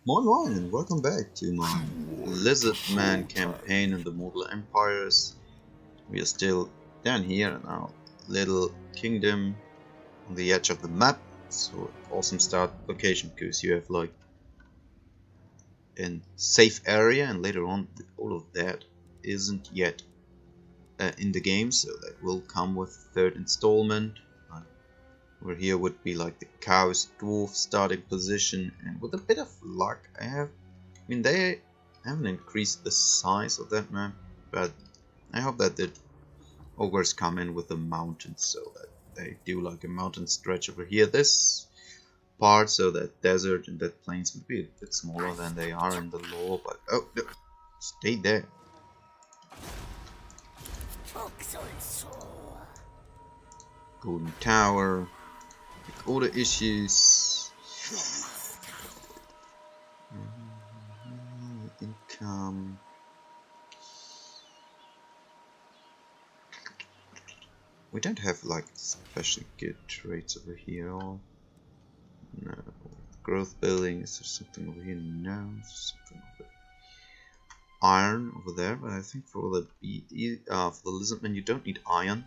Moin Moin and welcome back to my Lizardmen campaign in the Mortal Empires. We are still down here in our little kingdom on the edge of the map. So awesome start location because you have like a safe area, and later on all of that isn't yet in the game, so that will come with the third installment. Over here would be like the cows dwarf starting position, and with a bit of luck I mean they haven't increased the size of that map, but I hope that the ogres come in with the mountains so that they do like a mountain stretch over here this part, so that desert and that plains would be a bit smaller than they are in the lore. But oh no, stay there. Golden Tower, order issues, income. We don't have like especially good traits over here. Or no, growth building. Is there something over here? No, something over iron over there. But I think for the Lizardmen you don't need iron.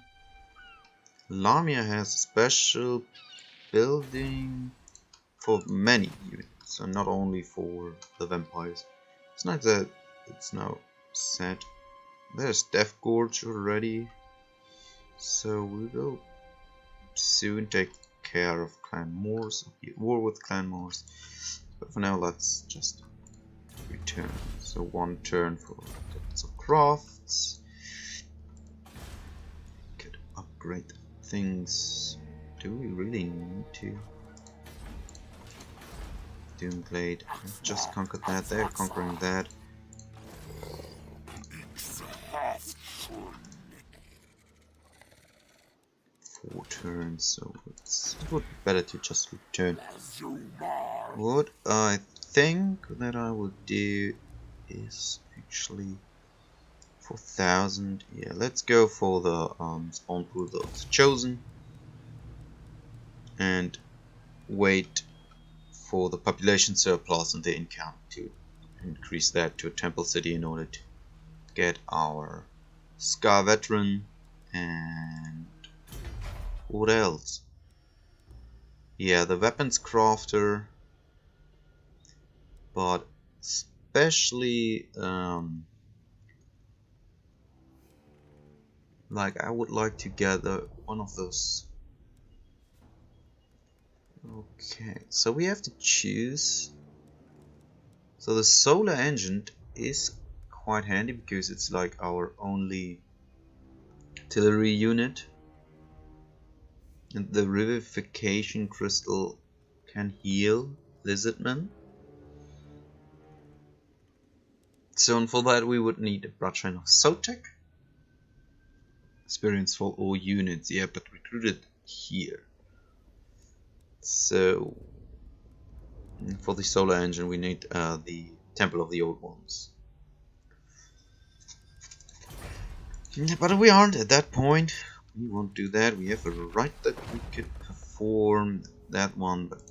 Lamia has a special building for many units, so not only for the vampires. It's not that it's now set. There's Death Gorge already, so we will soon take care of Clan Moors, war with Clan Moors. But for now, let's just return. So one turn for lots of crafts. Could upgrade things. Do we really need to? Doomblade. I've just conquered that. They're conquering that. 4 turns, so it would be better to just return. What I think that I will do is actually 4,000. Yeah, let's go for the spawn pool of the chosen and wait for the population surplus and the income to increase that to a temple city in order to get our Scar veteran. And what else? Yeah, the weapons crafter, but especially like I would like to gather one of those. Okay, so we have to choose. So the solar engine is quite handy because it's like our only artillery unit, and the revivification crystal can heal Lizardmen. So and for that we would need a bloodshine of Sotek. Experience for all units, yeah, but recruited here. So for the solar engine we need the Temple of the Old Ones. But we aren't at that point. We won't do that. We have a right that we could perform that one, but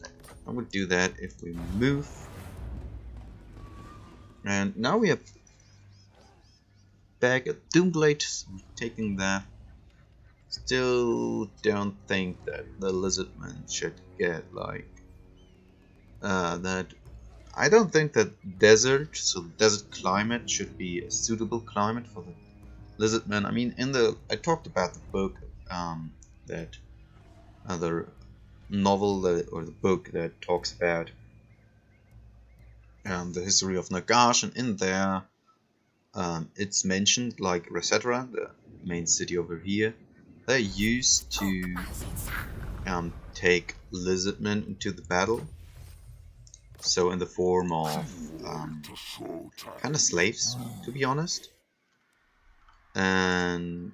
I would do that if we move. And now we have back at Doomblade, so we're taking that. Still don't think that the Lizardmen should get like that. I don't think that desert, so the desert climate should be a suitable climate for the Lizardmen. I mean, I talked about the book, that other novel or the book that talks about the history of Nagash, and in there it's mentioned like Resetra, the main city over here. They used to take Lizardmen into the battle, so in the form of kind of slaves, to be honest. And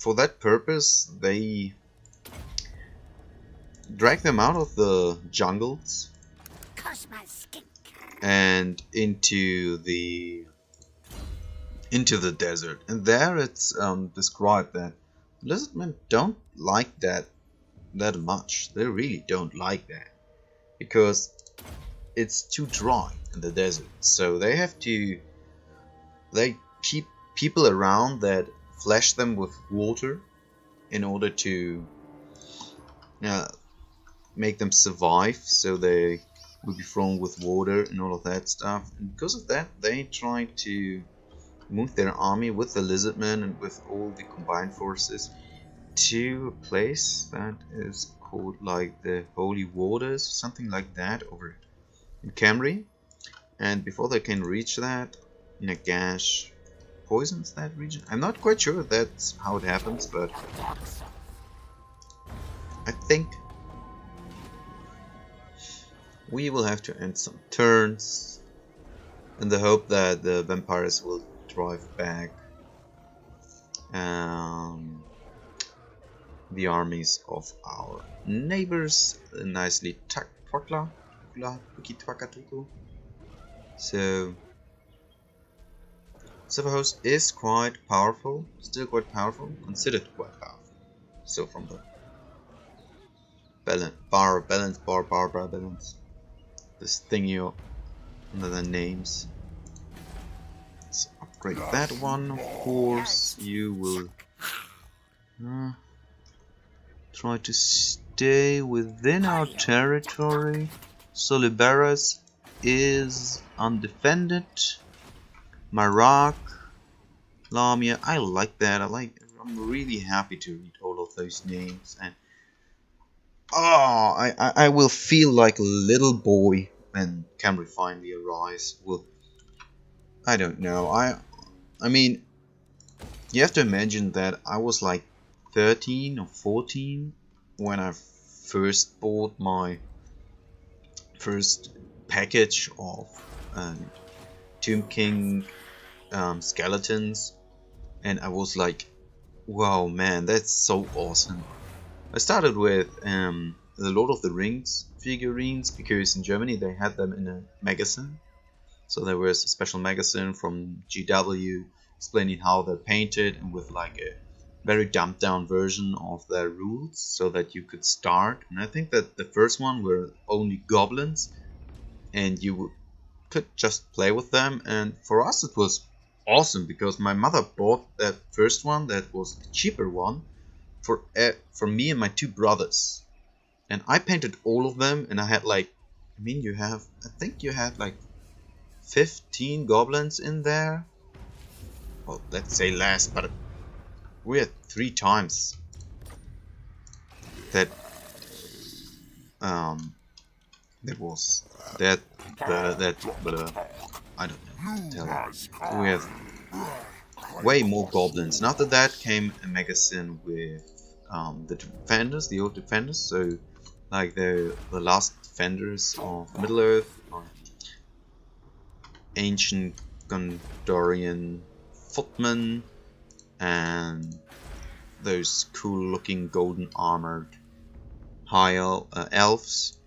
for that purpose they drag them out of the jungles and into the into the desert, and there it's described that lizardmen don't like that much. They really don't like that because it's too dry in the desert. So they keep people around that flash them with water in order to make them survive. So they will be thrown with water and all of that stuff. And because of that, they try to move their army with the lizardmen and with all the combined forces to a place that is called like the Holy Waters, something like that, over in Camry. And before they can reach that, Nagash poisons that region. I'm not quite sure if that's how it happens, but I think we will have to end some turns in the hope that the vampires will drive back the armies of our neighbors nicely tucked. So Silverhost is quite powerful, still quite powerful, considered quite powerful. So from the balance, this thingy under the names. Let's upgrade that one, of course. You will try to stay within our territory. Solibaras is undefended. Marak, Lamia, I like that. I'm really happy to read all of those names, and I will feel like a little boy when Camry finally arrives. I don't know. I mean, you have to imagine that I was like 13 or 14 when I first bought my first package of Tomb King skeletons, and I was like, wow, man, that's so awesome. I started with the Lord of the Rings figurines because in Germany they had them in a magazine. So there was a special magazine from GW explaining how they're painted and with like a very dumbed down version of their rules so that you could start. And I think that the first one were only goblins and you could just play with them. And for us it was awesome because my mother bought that first one, that was the cheaper one, for me and my two brothers. And I painted all of them, and I had like, I think you had like 15 goblins in there. Well, let's say less, but we had 3 times that there was that I don't know to tell you. So we have way more goblins. And after that came a magazine with the defenders, the old defenders, so like the last defenders of Middle Earth, or ancient Gondorian footmen, and those cool looking golden armored high elves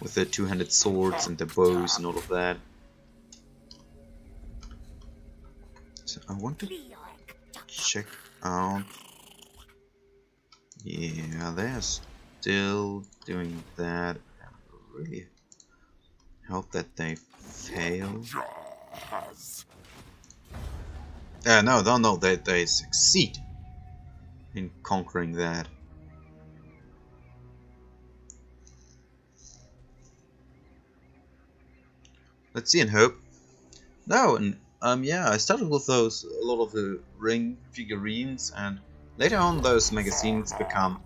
with their two-handed swords and their bows and all of that. So I want to check out. Yeah, they're still doing that. I really hope that they fail. No, they succeed in conquering that. Let's see and hope. No, and yeah, I started with a lot of the ring figurines, and later on those magazines become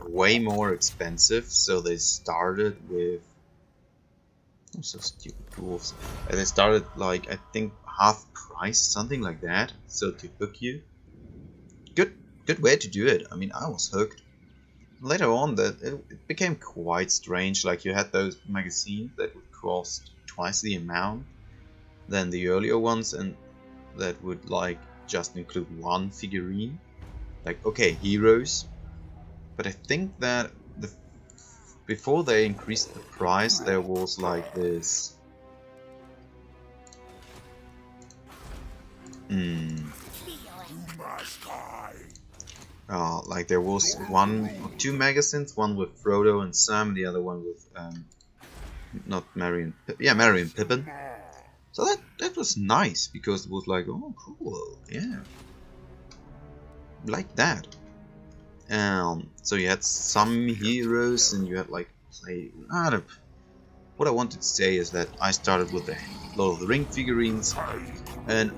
way more expensive, so they started with so stupid dwarves. They started like, I think, half price, something like that, so to hook you. Good way to do it. I mean, I was hooked. Later on that it became quite strange, like you had those magazines that would cost twice the amount than the earlier ones, and that would like just include one figurine, like, okay, heroes. But I think that before they increased the price, there was like this Like there was 1 or 2 magazines, one with Frodo and Sam, the other one with not Merry and Merry and Pippin. So that was nice because it was like, oh cool, yeah, like that. So you had some heroes and you had like what I wanted to say is that I started with the Lord of the Ring figurines, and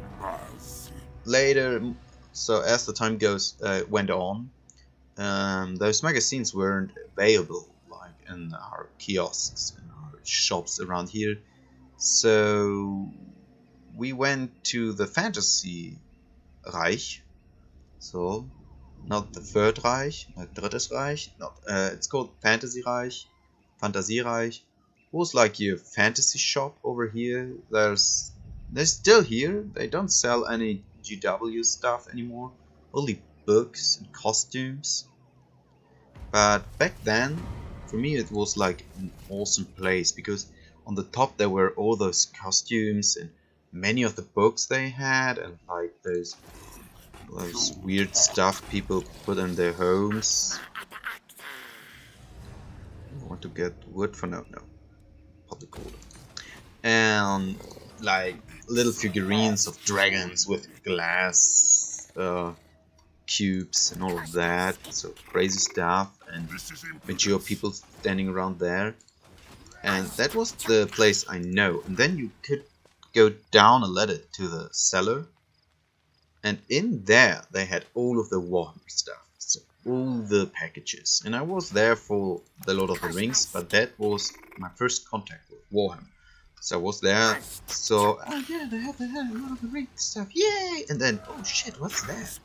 later, so as the time went on, those magazines weren't available like in our kiosks and our shops around here. So we went to the Fantasy Reich. So not the Third Reich, not Drittes Reich. Not it's called Fantasy Reich. Fantasiereich was like your fantasy shop over here. They're still here. They don't sell any GW stuff anymore. Only books and costumes. But back then, for me, it was like an awesome place because on the top there were all those costumes and many of the books they had, and like those weird stuff people put in their homes. I want to get wood for no. Public order. And like little figurines of dragons with glass cubes and all of that. So crazy stuff, and mature people standing around there. And that was the place I know. And then you could go down a ladder to the cellar. And in there they had all of the Warhammer stuff. So all the packages. And I was there for the Lord of the Rings, but that was my first contact with Warhammer. So I was there, so yeah, they had a Lord of the Rings stuff, yay! And then, oh shit, what's that?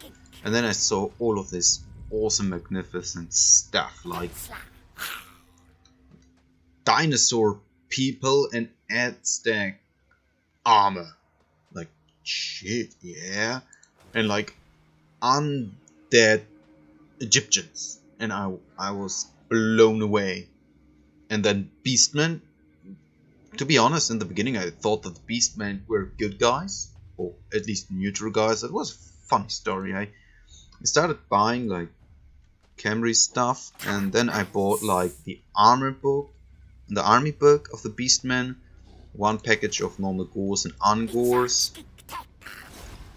And then I saw all of this awesome, magnificent stuff, like dinosaur people and Aztec armor. Like, shit, yeah. And like undead Egyptians. And I was blown away. And then Beastmen. To be honest, in the beginning I thought that the Beastmen were good guys. Or at least neutral guys. It was a funny story. I started buying like Camry stuff. And then I bought like the armor book. The army book of the Beastmen. One package of normal Gors and Ungors.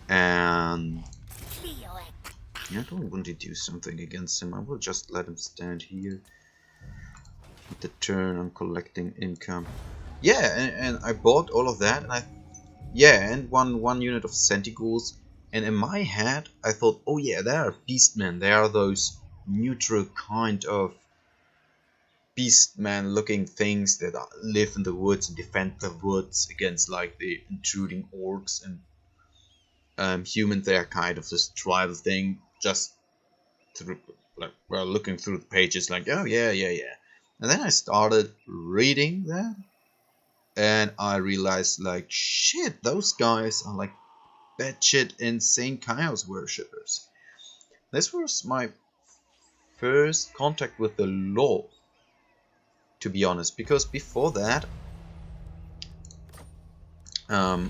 And yeah, I don't want to do something against him. I will just let him stand here. At the turn, I'm collecting income. Yeah, and I bought all of that, and one unit of Centigals. And in my head, I thought, oh yeah, they are Beastmen. They are those neutral kind of Beastman looking things that live in the woods and defend the woods against like the intruding orcs and humans. They are kind of this tribal thing, just through, like, well, looking through the pages like, oh yeah. And then I started reading that, and I realized like, shit, those guys are like batshit insane chaos worshippers. This was my first contact with the lore, to be honest, because before that, I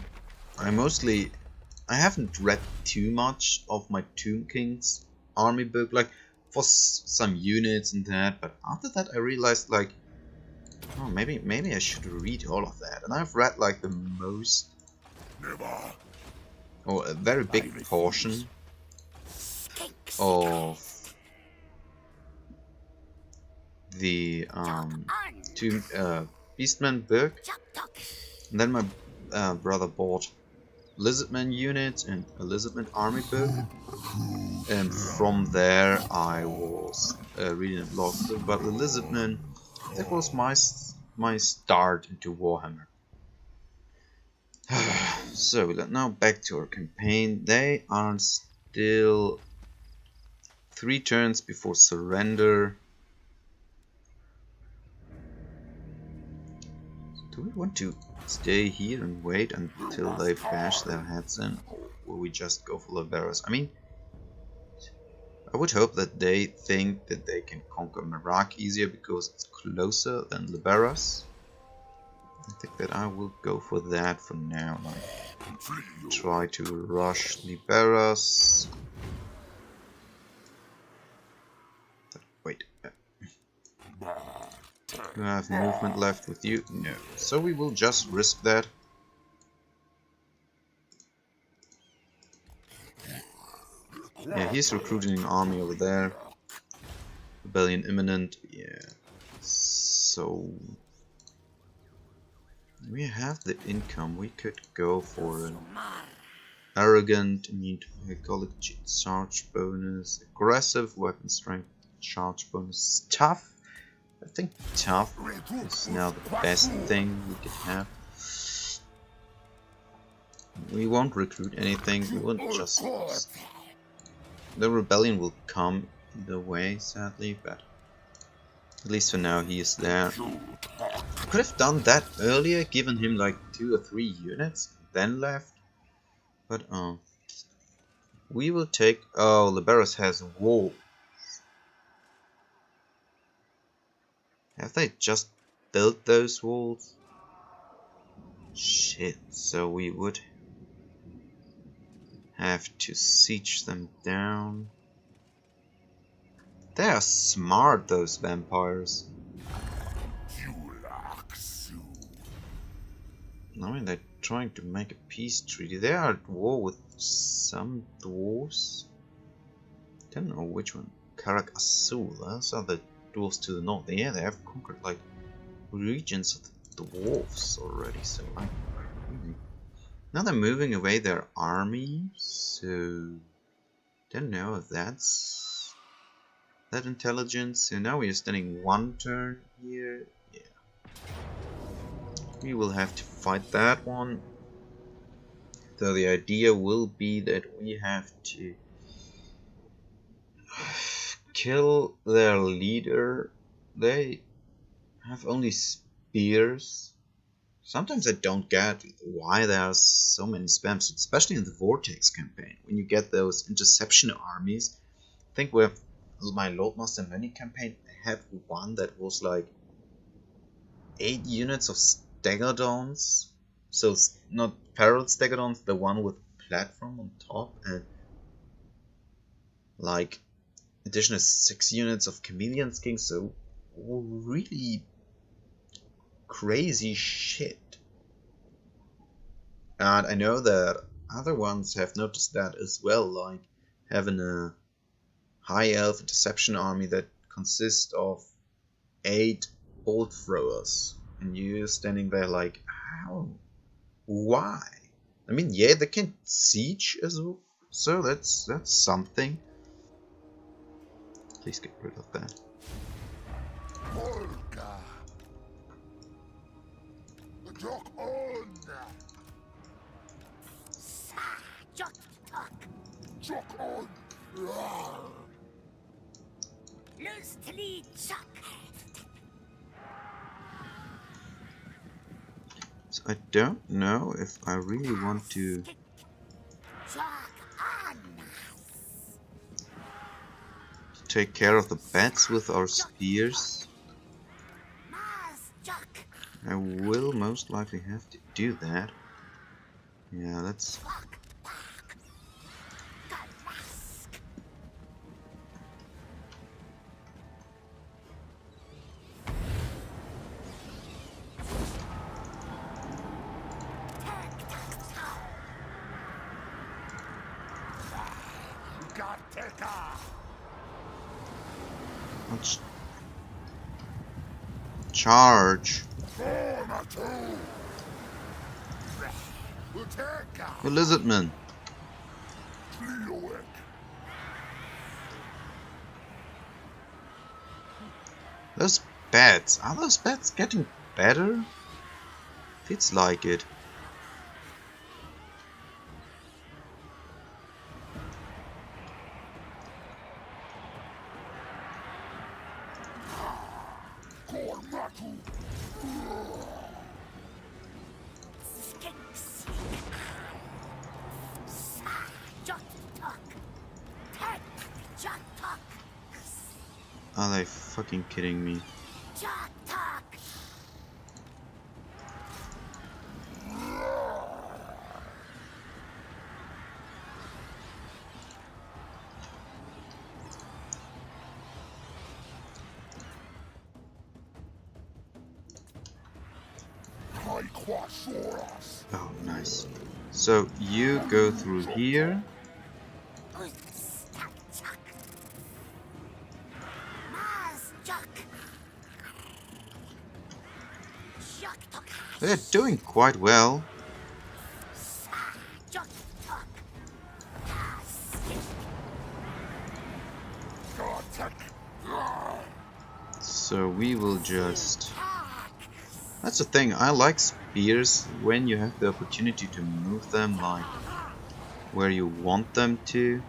haven't read too much of my Tomb King's army book, like for some units and that, but after that I realized like, oh, maybe I should read all of that, and I've read like the most, or a very big portion of the Beastman book, and then my brother bought Lizardmen units and a Lizardmen army book, and from there I was reading a blog about the Lizardmen. That was my start into Warhammer. So now back to our campaign. They are still 3 turns before surrender. Do we want to stay here and wait until they bash their heads in, or will we just go for Liberos? I mean, I would hope that they think that they can conquer Merak easier because it's closer than Liberos. I think that I will go for that for now. Like, try to rush Liberas. Wait. Do I have movement left with you? No. So we will just risk that. Yeah, he's recruiting an army over there. Rebellion imminent. Yeah. So we have the income. We could go for an arrogant, immune to psychology charge bonus, aggressive weapon strength charge bonus, tough. I think tough is now the best thing we could have. We won't recruit anything. We won't just. The rebellion will come either way, sadly, but at least for now he is there. I could have done that earlier, given him like 2 or 3 units, then left. But we will take. Oh, Liberas has wall. Have they just built those walls? Shit, so we would have to siege them down. They are smart, those vampires. I mean, they're trying to make a peace treaty. They are at war with some dwarves. Don't know which one. Kroq Gar, those are the dwarves to the north. Yeah, they have conquered like regions of the dwarves already, so like really. Now they're moving away their army, so don't know if that's that intelligence. So now we are standing 1 turn here. Yeah. We will have to fight that one. So the idea will be that we have to kill their leader. They have only spears. Sometimes I don't get why there are so many spams, especially in the Vortex campaign. When you get those interception armies, I think with my Lordmaster Many campaign, I had one that was like 8 units of Stegodons. So it's not Feral Stegodons, the one with platform on top, and like additional 6 units of Chameleon Kings. So really crazy shit. And I know that other ones have noticed that as well, like having a high elf interception army that consists of 8 bolt throwers, and you're standing there like, how? Why? I mean, yeah, they can siege as well, so that's something. Please get rid of that. So I don't know if I really want to take care of the bats with our spears. I will most likely have to do that. Yeah, let's. Let's charge. The Lizardmen. Those bats. Are those bats getting better? Feels like it. Are they fucking kidding me? Oh, nice. So you go through here. They're doing quite well. So we will just... That's the thing, I like spears when you have the opportunity to move them like where you want them to.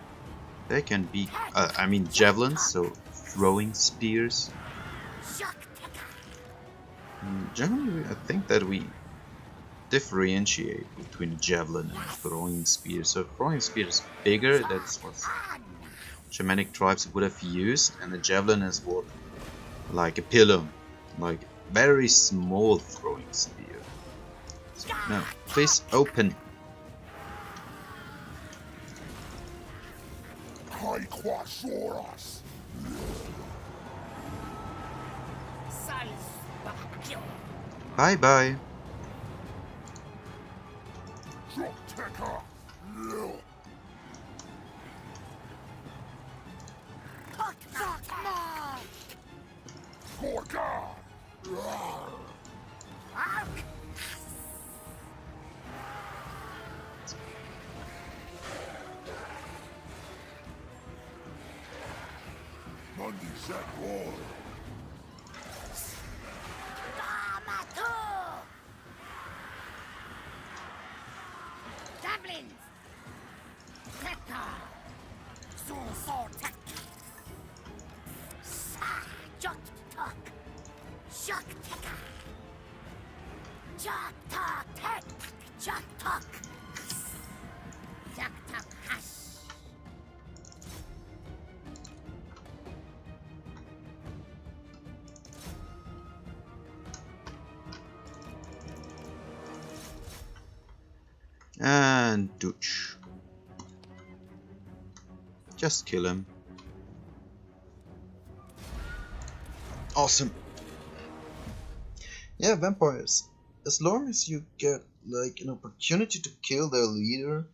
They can be, I mean javelins, so throwing spears. Generally, I think that we differentiate between a javelin and a throwing spear. So throwing spear is bigger, that's what Shamanic tribes would have used, and a javelin is what, like a pillow, like very small throwing spear. So, no, please open. Bye bye. And douche. Just kill him. Awesome. Yeah, vampires. As long as you get like an opportunity to kill their leader,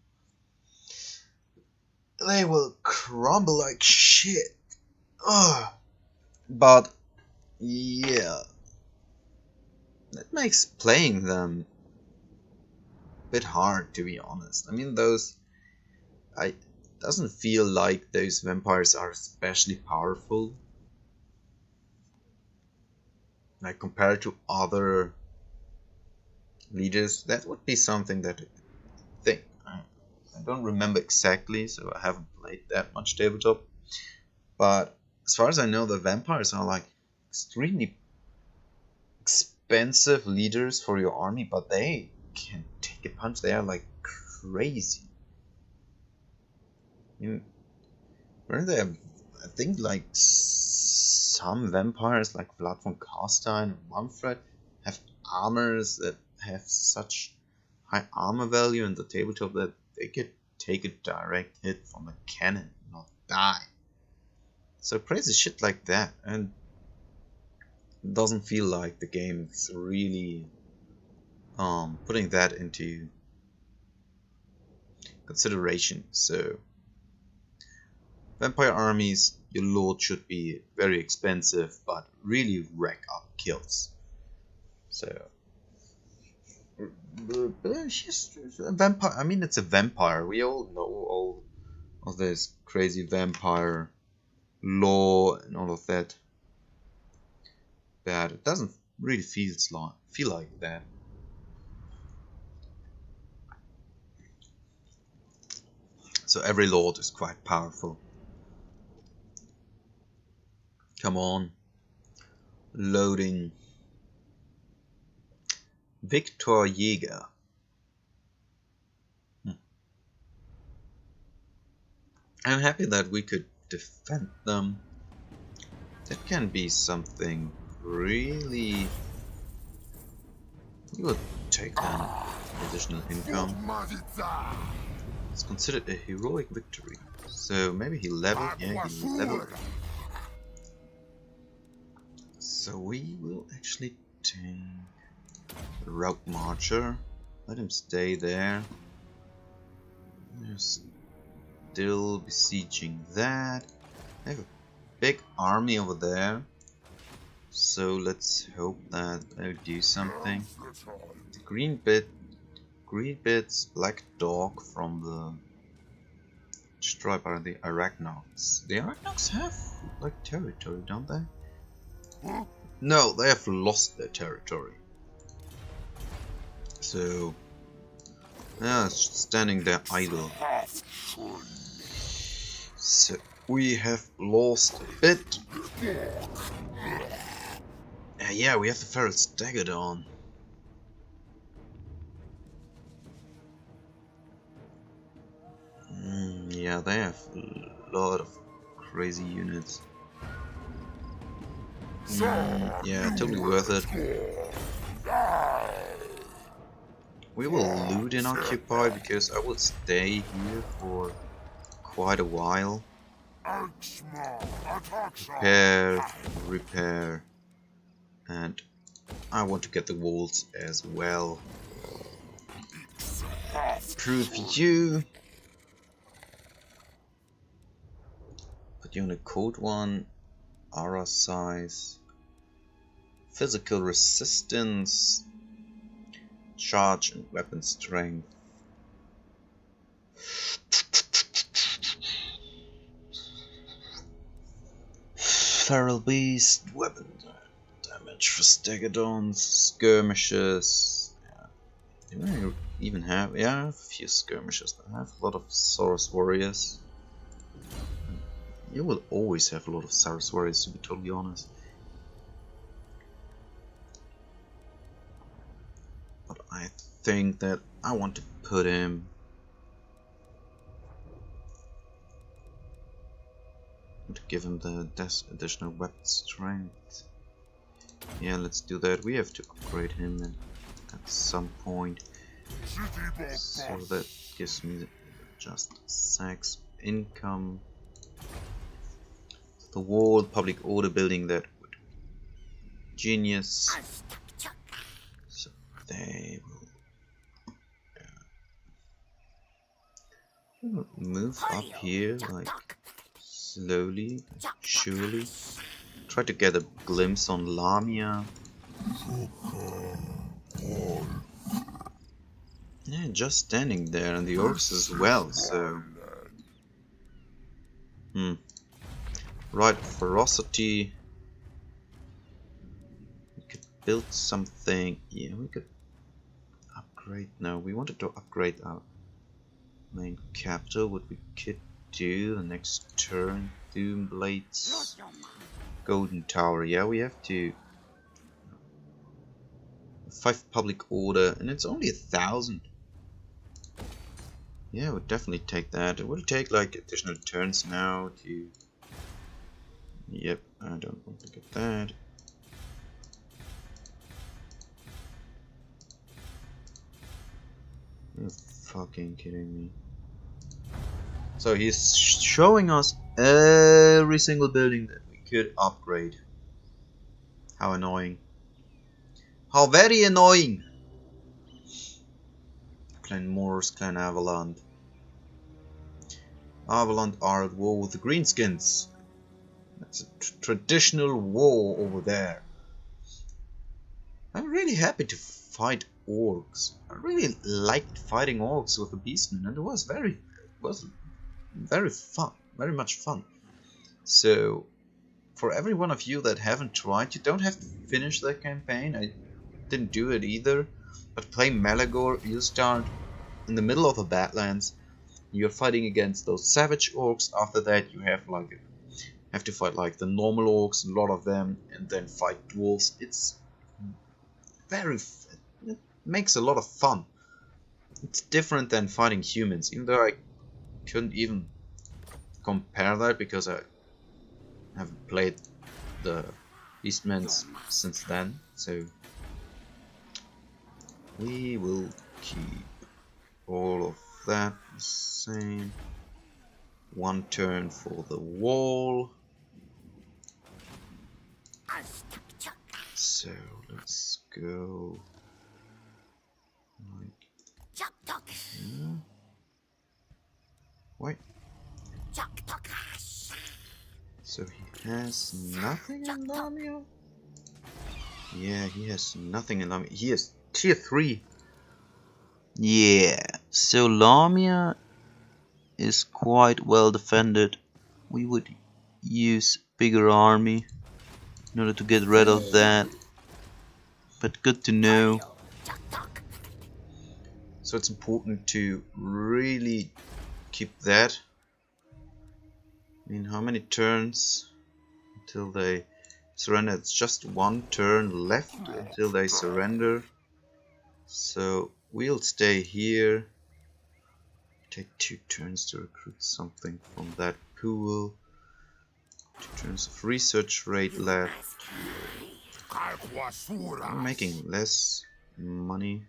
they will crumble like shit. Ugh. But yeah, that makes playing them a bit hard, to be honest. I mean, doesn't feel like those vampires are especially powerful, like compared to other leaders. That would be something that I think I don't remember exactly, so I haven't played that much tabletop. But as far as I know, the vampires are like extremely expensive leaders for your army, but they can take a punch. They are like crazy. Weren't there, I think, like some vampires like Vlad von Carstein and Manfred have armors that have such high armor value in the tabletop that they could take a direct hit from a cannon and not die. So crazy shit like that, and it doesn't feel like the game is really putting that into consideration. So vampire armies, your lord should be very expensive, but really rack up kills. So he's a vampire. I mean, it's a vampire. We all know all of this crazy vampire lore and all of that. But it doesn't really feel like that. So every lord is quite powerful. Come on. Loading. Victor Jäger. I'm happy that we could defend them. That can be something really... We will take on additional income. It's considered a heroic victory. So maybe he leveled. Yeah, he leveled. So we will actually take Route Marcher. Let him stay there. They're still besieging that. They have a big army over there. So let's hope that they'll do something. The green bit's black dog from the destroyed by the Arachnogs. The Arachnogs have like territory, don't they? No, they have lost their territory. So yeah, it's just standing there idle. So we have lost a bit. Yeah, we have the Feral Stegodon. Yeah, they have a lot of crazy units. Yeah, totally worth it. We will loot and occupy because I will stay here for quite a while. Repair, and I want to get the walls as well. Prove you. Put you on a code 1. Aura size. Physical resistance. Charge and weapon strength. Feral beast. Weapon damage for stegodons. Skirmishes. Do I even have? Yeah, I have a few skirmishes, but I have a lot of Saurus warriors. You will always have a lot of Saurus warriors, to be totally honest. But I think that I want to put him. To give him the additional weapon strength. Yeah, let's do that. We have to upgrade him at some point. So that gives me just 6 income. The wall, public order building, that would be genius. So they will move up here like slowly, surely. Try to get a glimpse on Lamia. Yeah, just standing there, and the orcs as well, so... Right, ferocity. We could build something. Yeah, we could upgrade. No, we wanted to upgrade our main capital. What we could do the next turn. Doom Blades. Golden Tower. Yeah, we have to. 5 public order, and it's only 1,000. Yeah, we'll definitely take that. It will take like additional turns now to... Yep, I don't want to get that. You're fucking kidding me. So he's showing us every single building that we could upgrade. How annoying. How very annoying! Clan Moors, Clan Avaland. Avaland are at war with the Greenskins. That's a traditional war over there. I'm really happy to fight orcs. I really liked fighting orcs with the Beastmen, and it was very fun, very much fun. So, for every one of you that haven't tried, you don't have to finish that campaign. I didn't do it either. But play Malagor, you start in the middle of the Badlands. You're fighting against those savage orcs. After that, you have to fight like the normal orcs, a lot of them, and then fight dwarves. It's it makes a lot of fun. It's different than fighting humans, even though I couldn't even compare that because I haven't played the Beastmen since then. So we will keep all of that the same. 1 turn for the wall. So let's go Yeah. Wait. So he has nothing in Lamia? Yeah, he has nothing in Lamia. He has tier 3. Yeah, so Lamia is quite well defended. We would use bigger army in order to get rid of that. But good to know. So it's important to really keep that. I mean, how many turns until they surrender? It's just one turn left until they surrender. So we'll stay here. Take 2 turns to recruit something from that pool. 2 turns of research rate left. I'm making less money.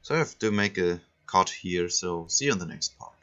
So I have to make a cut here, so see you on the next part.